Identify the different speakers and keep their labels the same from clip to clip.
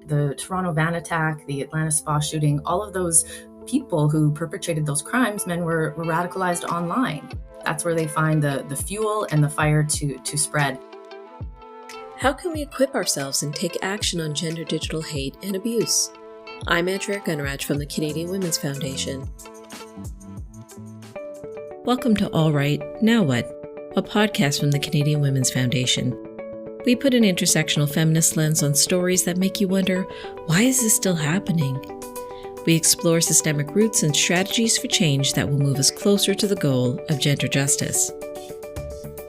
Speaker 1: The Toronto van attack, the Atlanta spa shooting, all of those people who perpetrated those crimes, men were radicalized online. That's where they find the fuel and the fire to spread.
Speaker 2: How can we equip ourselves and take action on gender digital hate and abuse? I'm Andrea Gunraj from the Canadian Women's Foundation. Welcome to All Right, Now What? A podcast from the Canadian Women's Foundation. We put an intersectional feminist lens on stories that make you wonder, why is this still happening? We explore systemic roots and strategies for change that will move us closer to the goal of gender justice.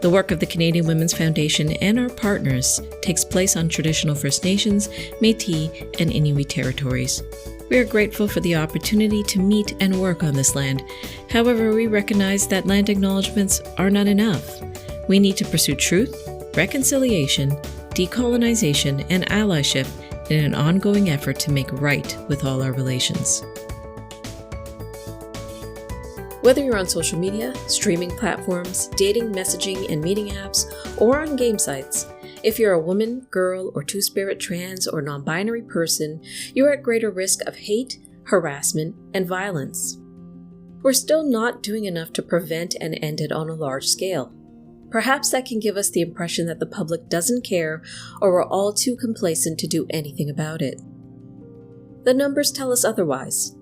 Speaker 2: The work of the Canadian Women's Foundation and our partners takes place on traditional First Nations, Métis, and Inuit territories. We are grateful for the opportunity to meet and work on this land. However, we recognize that land acknowledgements are not enough. We need to pursue truth, reconciliation, decolonization, and allyship in an ongoing effort to make right with all our relations. Whether you're on social media, streaming platforms, dating, messaging, and meeting apps, or on game sites, if you're a woman, girl, or two-spirit, trans, or non-binary person, you're at greater risk of hate, harassment, and violence. We're still not doing enough to prevent and end it on a large scale. Perhaps that can give us the impression that the public doesn't care or we're all too complacent to do anything about it. The numbers tell us otherwise.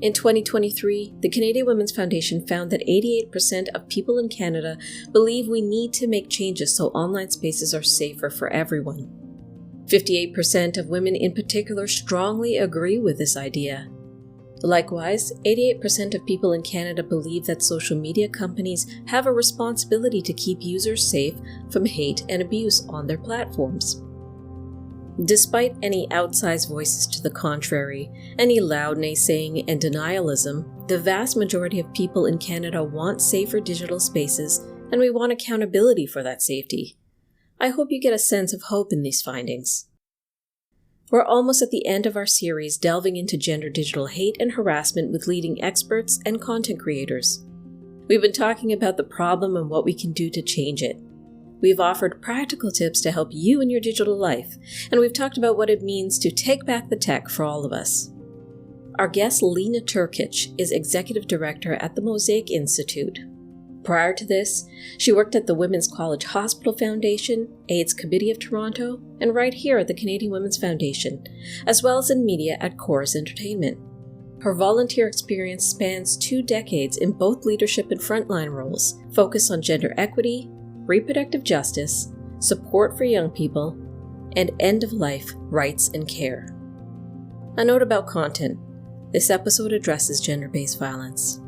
Speaker 2: In 2023, the Canadian Women's Foundation found that 88% of people in Canada believe we need to make changes so online spaces are safer for everyone. 58% of women in particular strongly agree with this idea. Likewise, 88% of people in Canada believe that social media companies have a responsibility to keep users safe from hate and abuse on their platforms. Despite any outsized voices to the contrary, any loud naysaying and denialism, the vast majority of people in Canada want safer digital spaces, and we want accountability for that safety. I hope you get a sense of hope in these findings. We're almost at the end of our series delving into gender digital hate and harassment with leading experts and content creators. We've been talking about the problem and what we can do to change it. We've offered practical tips to help you in your digital life, and we've talked about what it means to take back the tech for all of us. Our guest, Leigh Naturkach, is Executive Director at the Mosaic Institute. Prior to this, she worked at the Women's College Hospital Foundation, AIDS Committee of Toronto, and right here at the Canadian Women's Foundation, as well as in media at Corus Entertainment. Her volunteer experience spans 2 decades in both leadership and frontline roles, focused on gender equity, reproductive justice, support for young people, and end-of-life rights and care. A note about content. This episode addresses gender-based violence.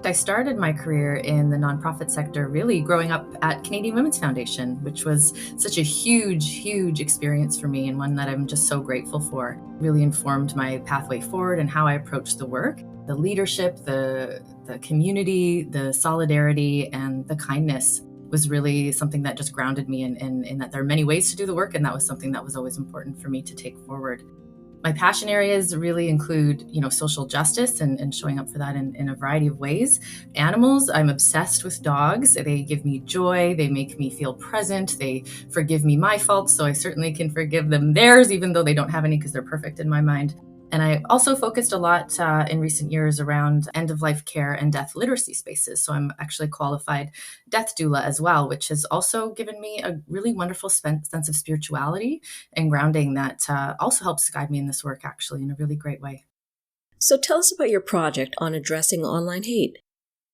Speaker 1: I started my career in the nonprofit sector really growing up at Canadian Women's Foundation, which was such a huge experience for me and one that I'm just so grateful for. It really informed my pathway forward and how I approached the work. The leadership, the community, the solidarity, and the kindness was really something that just grounded me in that there are many ways to do the work, and that was something that was always important for me to take forward. My passion areas really include, social justice and showing up for that in a variety of ways. Animals, I'm obsessed with dogs. They give me joy. They make me feel present. They forgive me my faults, so I certainly can forgive them theirs, even though they don't have any because they're perfect in my mind. And I also focused a lot in recent years around end-of-life care and death literacy spaces. So I'm actually qualified death doula as well, which has also given me a really wonderful sense of spirituality and grounding that also helps guide me in this work actually in a really great way.
Speaker 2: So tell us about your project on addressing online hate.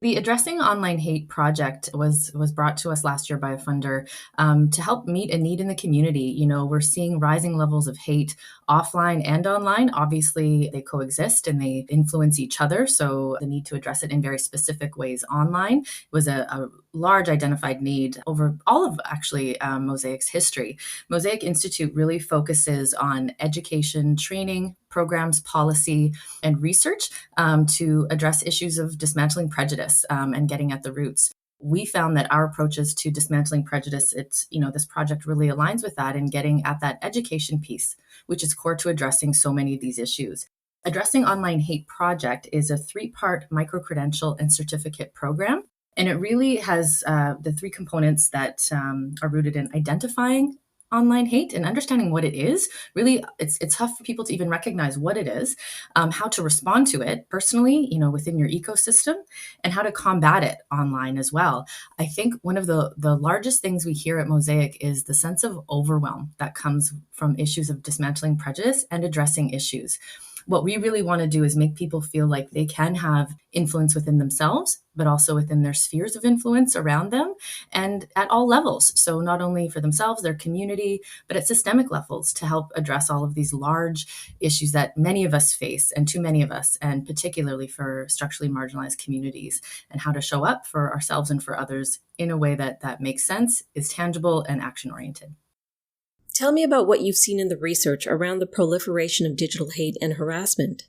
Speaker 1: The Addressing Online Hate project was brought to us last year by a funder to help meet a need in the community. We're seeing rising levels of hate offline and online. Obviously, they coexist and they influence each other. So the need to address it in very specific ways online was a large identified need over all of actually Mosaic's history. Mosaic Institute really focuses on education, training, programs, policy, and research to address issues of dismantling prejudice and getting at the roots. We found that our approaches to dismantling prejudice, this project really aligns with that and getting at that education piece, which is core to addressing so many of these issues. Addressing Online Hate project is a 3-part micro-credential and certificate program. And it really has the 3 components that are rooted in identifying, online hate and understanding what it is. Really, it's tough for people to even recognize what it is, how to respond to it personally, within your ecosystem, and how to combat it online as well. I think one of the largest things we hear at Mosaic is the sense of overwhelm that comes from issues of dismantling prejudice and addressing issues. What we really want to do is make people feel like they can have influence within themselves, but also within their spheres of influence around them and at all levels. So not only for themselves, their community, but at systemic levels to help address all of these large issues that many of us face, and too many of us, and particularly for structurally marginalized communities, and how to show up for ourselves and for others in a way that makes sense, is tangible, and action-oriented.
Speaker 2: Tell me about what you've seen in the research around the proliferation of digital hate and harassment.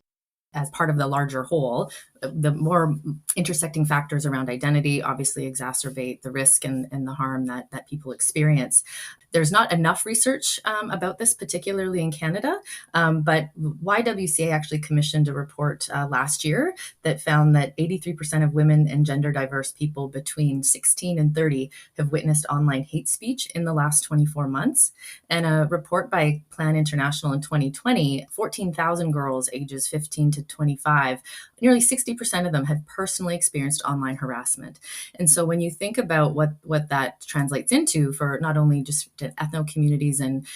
Speaker 1: As part of the larger whole, the more intersecting factors around identity obviously exacerbate the risk and the harm that people experience. There's not enough research about this, particularly in Canada, but YWCA actually commissioned a report last year that found that 83% of women and gender diverse people between 16 and 30 have witnessed online hate speech in the last 24 months. And a report by Plan International in 2020, 14,000 girls ages 15 to 25, nearly 60% of them had personally experienced online harassment. And so when you think about what that translates into for not only just ethno communities and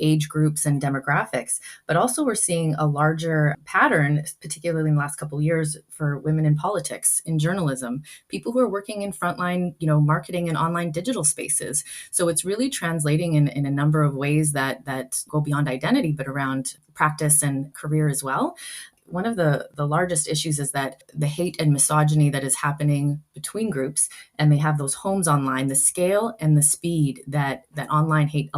Speaker 1: age groups and demographics, but also we're seeing a larger pattern, particularly in the last couple of years, for women in politics, in journalism, people who are working in frontline, marketing and online digital spaces. So it's really translating in a number of ways that go beyond identity, but around practice and career as well. One of the largest issues is that the hate and misogyny that is happening between groups, and they have those homes online, the scale and the speed that online hate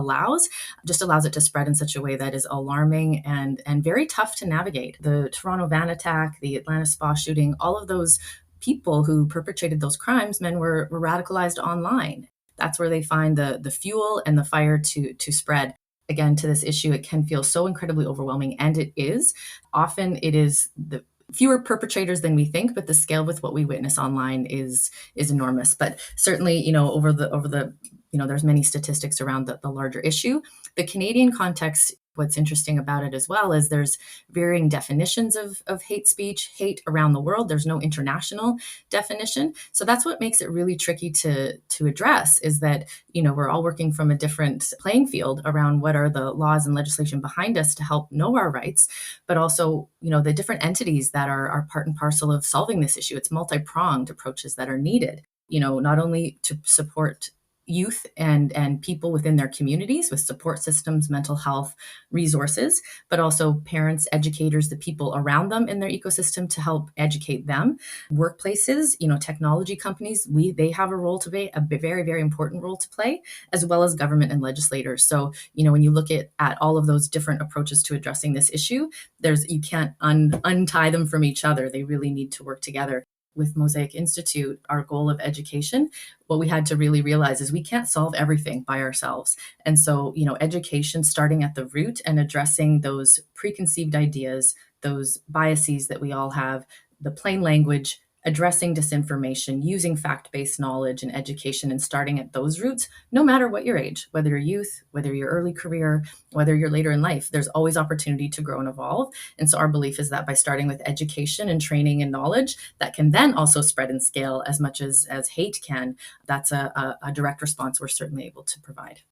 Speaker 1: just allows it to spread in such a way that is alarming and very tough to navigate. The Toronto van attack, the Atlanta spa shooting, all of those people who perpetrated those crimes, men were radicalized online. That's where they find the fuel and the fire to spread. Again, to this issue, it can feel so incredibly overwhelming, and it is. Often it is the fewer perpetrators than we think, but the scale with what we witness online is enormous. But certainly, over the there's many statistics around the larger issue. The Canadian context, what's interesting about it as well is there's varying definitions of hate speech, hate around the world. There's no international definition. So that's what makes it really tricky to address, is that, we're all working from a different playing field around what are the laws and legislation behind us to help know our rights, but also, the different entities that are part and parcel of solving this issue. It's multi-pronged approaches that are needed, not only to support youth and people within their communities with support systems, mental health resources, but also parents, educators, the people around them in their ecosystem to help educate them. Workplaces, technology companies, they have a role to play, a very, very important role to play, as well as government and legislators. So, when you look at all of those different approaches to addressing this issue, you can't untie them from each other. They really need to work together. With Mosaic Institute, our goal of education, what we had to really realize is we can't solve everything by ourselves. And so, education starting at the root and addressing those preconceived ideas, those biases that we all have, the plain language, addressing disinformation, using fact-based knowledge and education, and starting at those roots, no matter what your age, whether you're youth, whether you're early career, whether you're later in life, there's always opportunity to grow and evolve. And so our belief is that by starting with education and training and knowledge, that can then also spread and scale as much as hate can. That's a direct response we're certainly able to provide.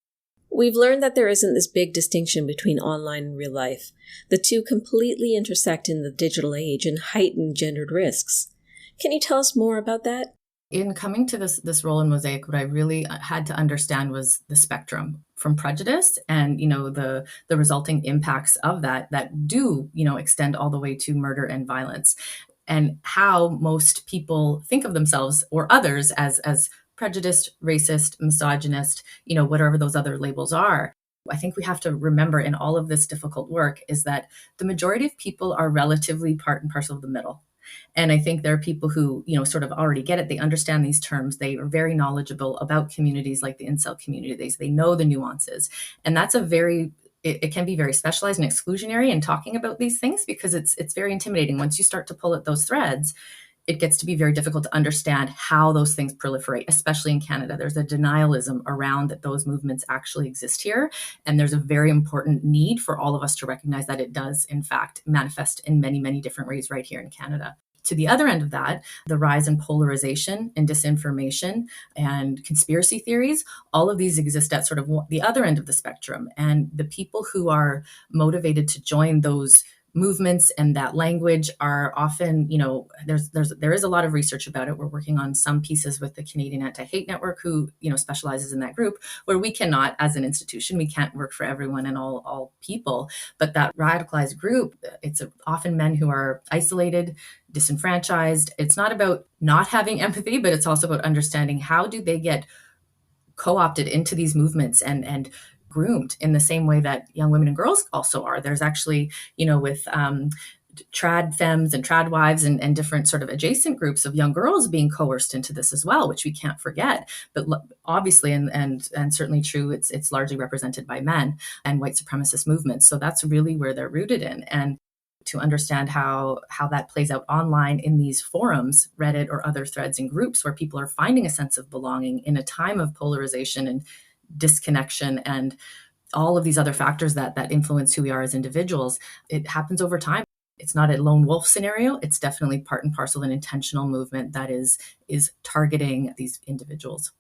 Speaker 2: We've learned that there isn't this big distinction between online and real life. The two completely intersect in the digital age and heighten gendered risks. Can you tell us more about that?
Speaker 1: In coming to this role in Mosaic, what I really had to understand was the spectrum from prejudice and, the resulting impacts of that do, extend all the way to murder and violence, and how most people think of themselves or others as prejudiced, racist, misogynist, whatever those other labels are. I think we have to remember in all of this difficult work is that the majority of people are relatively part and parcel of the middle. And I think there are people who, sort of already get it. They understand these terms. They are very knowledgeable about communities like the incel community. They know the nuances. And that's it can be very specialized and exclusionary in talking about these things because it's very intimidating. Once you start to pull at those threads, it gets to be very difficult to understand how those things proliferate, especially in Canada. There's a denialism around that those movements actually exist here. And there's a very important need for all of us to recognize that it does, in fact, manifest in many, many different ways right here in Canada. To the other end of that, the rise in polarization and disinformation and conspiracy theories, all of these exist at sort of the other end of the spectrum. And the people who are motivated to join those movements and that language are often, there is a lot of research about it. We're working on some pieces with the Canadian Anti-Hate Network, who, specializes in that group, where we cannot, as an institution, we can't work for everyone and all people. But that radicalized group, it's often men who are isolated, disenfranchised. It's not about not having empathy, but it's also about understanding how do they get co-opted into these movements and groomed in the same way that young women and girls also are. There's actually, with trad femmes and trad wives and different sort of adjacent groups of young girls being coerced into this as well, which we can't forget. But obviously, and certainly true, it's largely represented by men and white supremacist movements. So that's really where they're rooted in. And to understand how that plays out online in these forums, Reddit or other threads and groups where people are finding a sense of belonging in a time of polarization and disconnection and all of these other factors that influence who we are as individuals, it happens over time. It's not a lone wolf scenario. It's definitely part and parcel of an intentional movement that is targeting these individuals.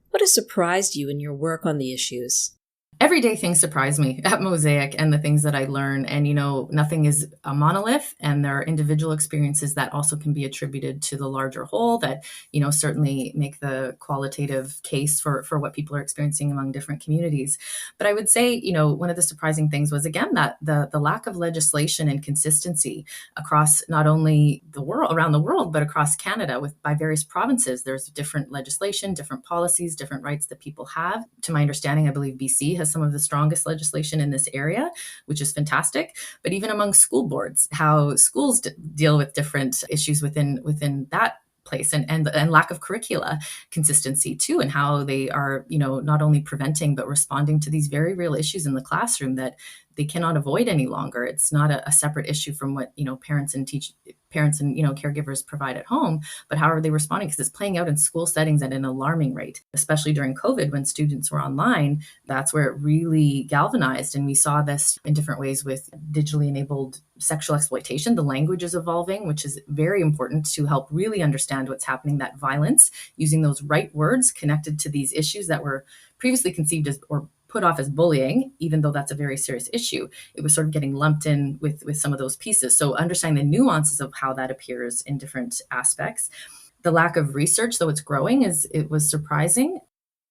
Speaker 2: What has surprised you in your work on the issues?
Speaker 1: Everyday things surprise me at Mosaic and the things that I learn. And, nothing is a monolith, and there are individual experiences that also can be attributed to the larger whole that, certainly make the qualitative case for what people are experiencing among different communities. But I would say, one of the surprising things was, again, that the lack of legislation and consistency across not only around the world, but across Canada by various provinces. There's different legislation, different policies, different rights that people have. To my understanding, I believe BC has some of the strongest legislation in this area, which is fantastic. But even among school boards, how schools deal with different issues within that place and lack of curricula consistency too, and how they are, not only preventing but responding to these very real issues in the classroom that they cannot avoid any longer. It's not a separate issue from what, parents and caregivers provide at home, but how are they responding? Because it's playing out in school settings at an alarming rate, especially during COVID when students were online. That's where it really galvanized. And we saw this in different ways with digitally enabled sexual exploitation. The language is evolving, which is very important to help really understand what's happening, that violence, using those right words connected to these issues that were previously conceived as or put off as bullying, even though that's a very serious issue. It was sort of getting lumped in with some of those pieces. So understanding the nuances of how that appears in different aspects. The lack of research, though it's growing, it was surprising.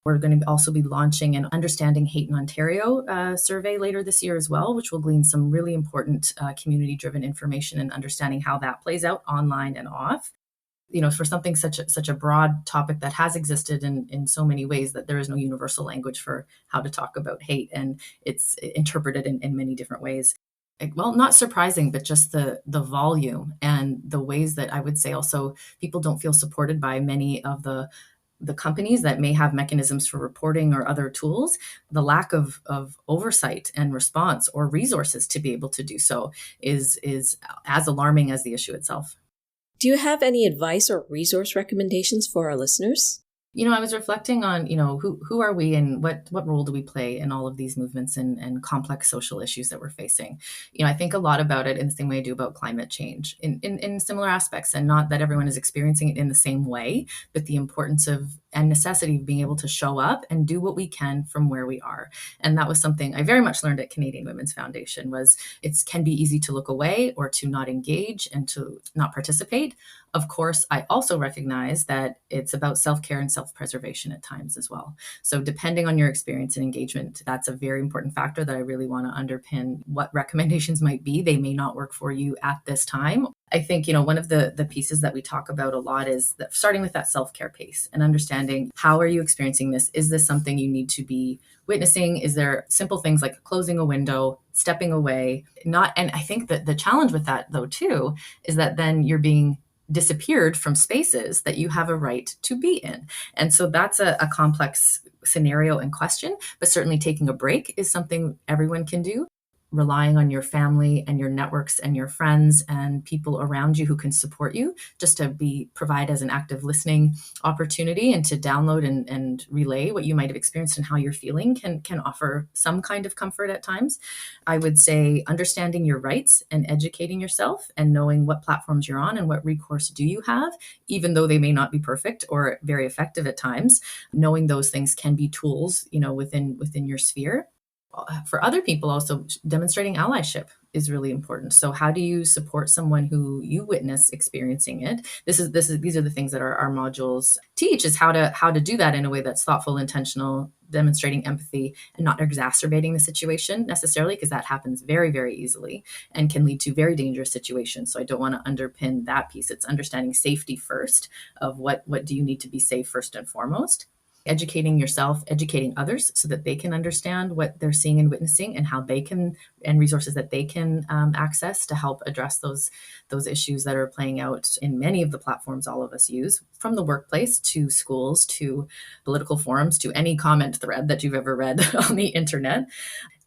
Speaker 1: We're going to also be launching an Understanding Hate in Ontario survey later this year as well, which will glean some really important community-driven information and understanding how that plays out online and off. For something such a broad topic that has existed in so many ways, that there is no universal language for how to talk about hate, and it's interpreted in many different ways. Well, not surprising, but just the volume and the ways that I would say also people don't feel supported by many of the companies that may have mechanisms for reporting or other tools. The lack of oversight and response or resources to be able to do so is as alarming as the issue itself.
Speaker 2: Do you have any advice or resource recommendations for our listeners?
Speaker 1: I was reflecting on, who are we and what role do we play in all of these movements and complex social issues that we're facing? I think a lot about it in the same way I do about climate change in similar aspects, and not that everyone is experiencing it in the same way, but the importance of and necessity of being able to show up and do what we can from where we are. And that was something I very much learned at Canadian Women's Foundation. Was it can be easy to look away or to not engage and to not participate. Of course, I also recognize that it's about self-care and self-preservation at times as well. So depending on your experience and engagement, that's a very important factor that I really want to underpin what recommendations might be. They may not work for you at this time. I think, one of the pieces that we talk about a lot is that starting with that self-care pace and understanding, how are you experiencing this? Is this something you need to be witnessing? Is there simple things like closing a window, stepping away? And I think that the challenge with that though too, is that then you're being disappeared from spaces that you have a right to be in. And so that's a complex scenario and question, but certainly taking a break is something everyone can do. relying on your family and your networks and your friends and people around you who can support you, just to provide as an active listening opportunity, and to download and relay what you might have experienced and how you're feeling can offer some kind of comfort at times. I would say understanding your rights and educating yourself and knowing what platforms you're on and what recourse do you have, even though they may not be perfect or very effective at times. Knowing those things can be tools, within your sphere. For other people, also demonstrating allyship is really important. So how do you support someone who you witness experiencing it? These are the things that our modules teach, is how to do that in a way that's thoughtful, intentional, demonstrating empathy and not exacerbating the situation necessarily, because that happens very, very easily and can lead to very dangerous situations. So I don't want to underpin that piece. It's understanding safety first, of what do you need to be safe first and foremost. Educating yourself, educating others so that they can understand what they're seeing and witnessing, and how they can, and resources that they can access to help address those issues that are playing out in many of the platforms all of us use, from the workplace to schools to political forums to any comment thread that you've ever read on the internet.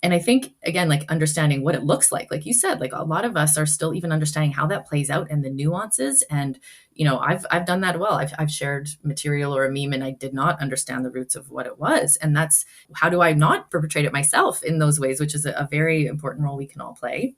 Speaker 1: And I think, again, like understanding what it looks like you said, like a lot of us are still even understanding how that plays out and the nuances. And, I've done that well. I've shared material or a meme and I did not understand the roots of what it was. And that's, how do I not perpetrate it myself in those ways, which is a very important role we can all play.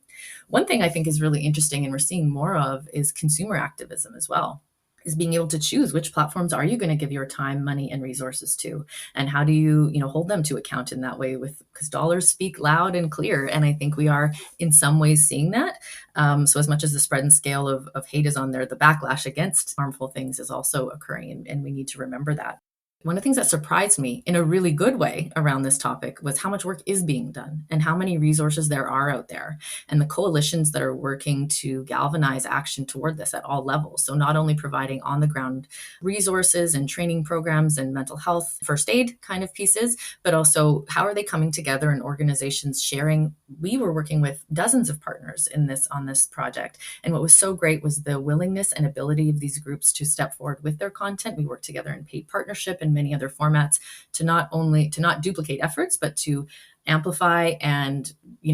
Speaker 1: One thing I think is really interesting and we're seeing more of is consumer activism as well. Is being able to choose which platforms are you going to give your time, money, and resources to, and how do you, hold them to account in that way, because dollars speak loud and clear. And I think we are in some ways seeing that. So as much as the spread and scale of hate is on there, the backlash against harmful things is also occurring, and we need to remember that. One of the things that surprised me in a really good way around this topic was how much work is being done and how many resources there are out there, and the coalitions that are working to galvanize action toward this at all levels. So not only providing on the ground resources and training programs and mental health, first aid kind of pieces, but also how are they coming together in organizations sharing. We were working with dozens of partners on this project. And what was so great was the willingness and ability of these groups to step forward with their content. We worked together in paid partnership and many other formats to not duplicate efforts, but to amplify and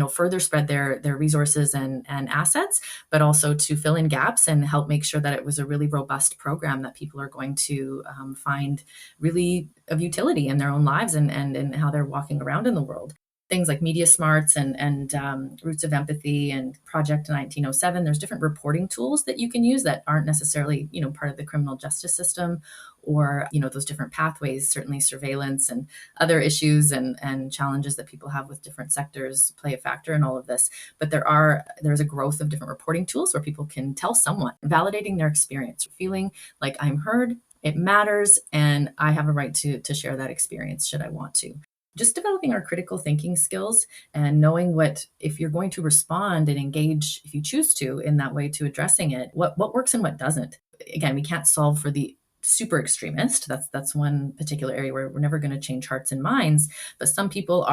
Speaker 1: further spread their resources and assets, but also to fill in gaps and help make sure that it was a really robust program that people are going to find really of utility in their own lives and how they're walking around in the world. Things like Media Smarts and Roots of Empathy and Project 1907. There's different reporting tools that you can use that aren't necessarily, part of the criminal justice system, or, those different pathways. Certainly surveillance and other issues and challenges that people have with different sectors play a factor in all of this. But there's a growth of different reporting tools where people can tell someone, validating their experience, feeling like I'm heard, it matters, and I have a right to share that experience should I want to. Just developing our critical thinking skills and knowing if you're going to respond and engage, if you choose to, in that way to addressing it, what works and what doesn't. Again, we can't solve for the super extremist. That's one particular area where we're never going to change hearts and minds. But some people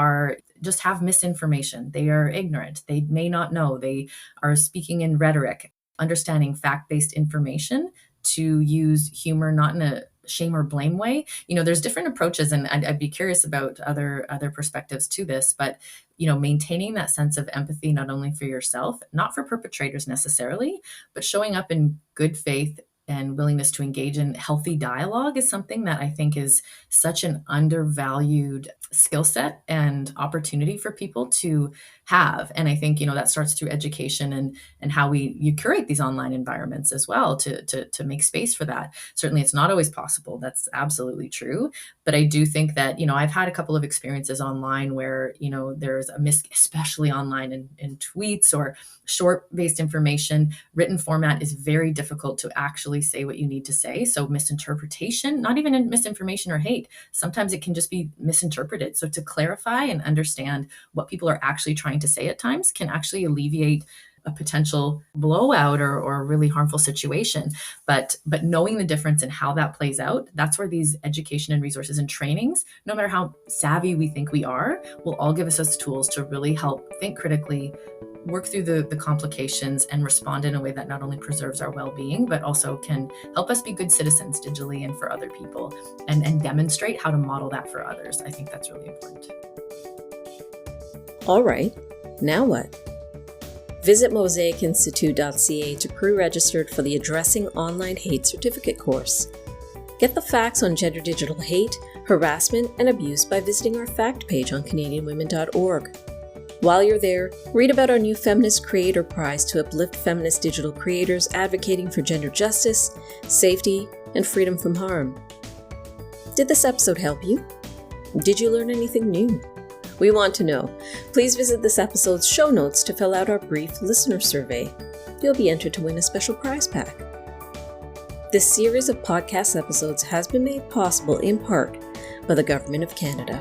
Speaker 1: just have misinformation. They are ignorant. They may not know. They are speaking in rhetoric. Understanding fact-based information, to use humor not in a shame or blame way. There's different approaches, and I'd be curious about other perspectives to this, but maintaining that sense of empathy, not only for yourself, not for perpetrators necessarily, but showing up in good faith and willingness to engage in healthy dialogue is something that I think is such an undervalued skill set and opportunity for people to have. And I think, that starts through education and how you curate these online environments as well to make space for that. Certainly it's not always possible. That's absolutely true. But I do think that, I've had a couple of experiences online where, there's especially online in tweets or short-based information. Written format is very difficult to actually say what you need to say. So misinterpretation, not even in misinformation or hate, sometimes it can just be misinterpreted. So to clarify and understand what people are actually trying to say at times can actually alleviate a potential blowout or a really harmful situation. But knowing the difference in how that plays out, that's where these education and resources and trainings, no matter how savvy we think we are, will all give us those tools to really help think critically, work through the complications, and respond in a way that not only preserves our well-being, but also can help us be good citizens digitally and for other people, and demonstrate how to model that for others. I think that's really important.
Speaker 2: All right. Now what? Visit mosaicinstitute.ca to pre-register for the Addressing Online Hate Certificate course. Get the facts on gender digital hate, harassment, and abuse by visiting our fact page on canadianwomen.org. While you're there, read about our new Feminist Creator Prize to uplift feminist digital creators advocating for gender justice, safety, and freedom from harm. Did this episode help you? Did you learn anything new? We want to know. Please visit this episode's show notes to fill out our brief listener survey. You'll be entered to win a special prize pack. This series of podcast episodes has been made possible in part by the Government of Canada.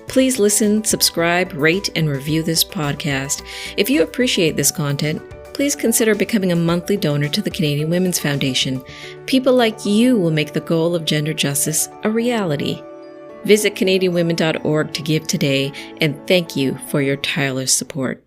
Speaker 2: Please listen, subscribe, rate, and review this podcast. If you appreciate this content, please consider becoming a monthly donor to the Canadian Women's Foundation. People like you will make the goal of gender justice a reality. Visit canadianwomen.org to give today, and thank you for your tireless support.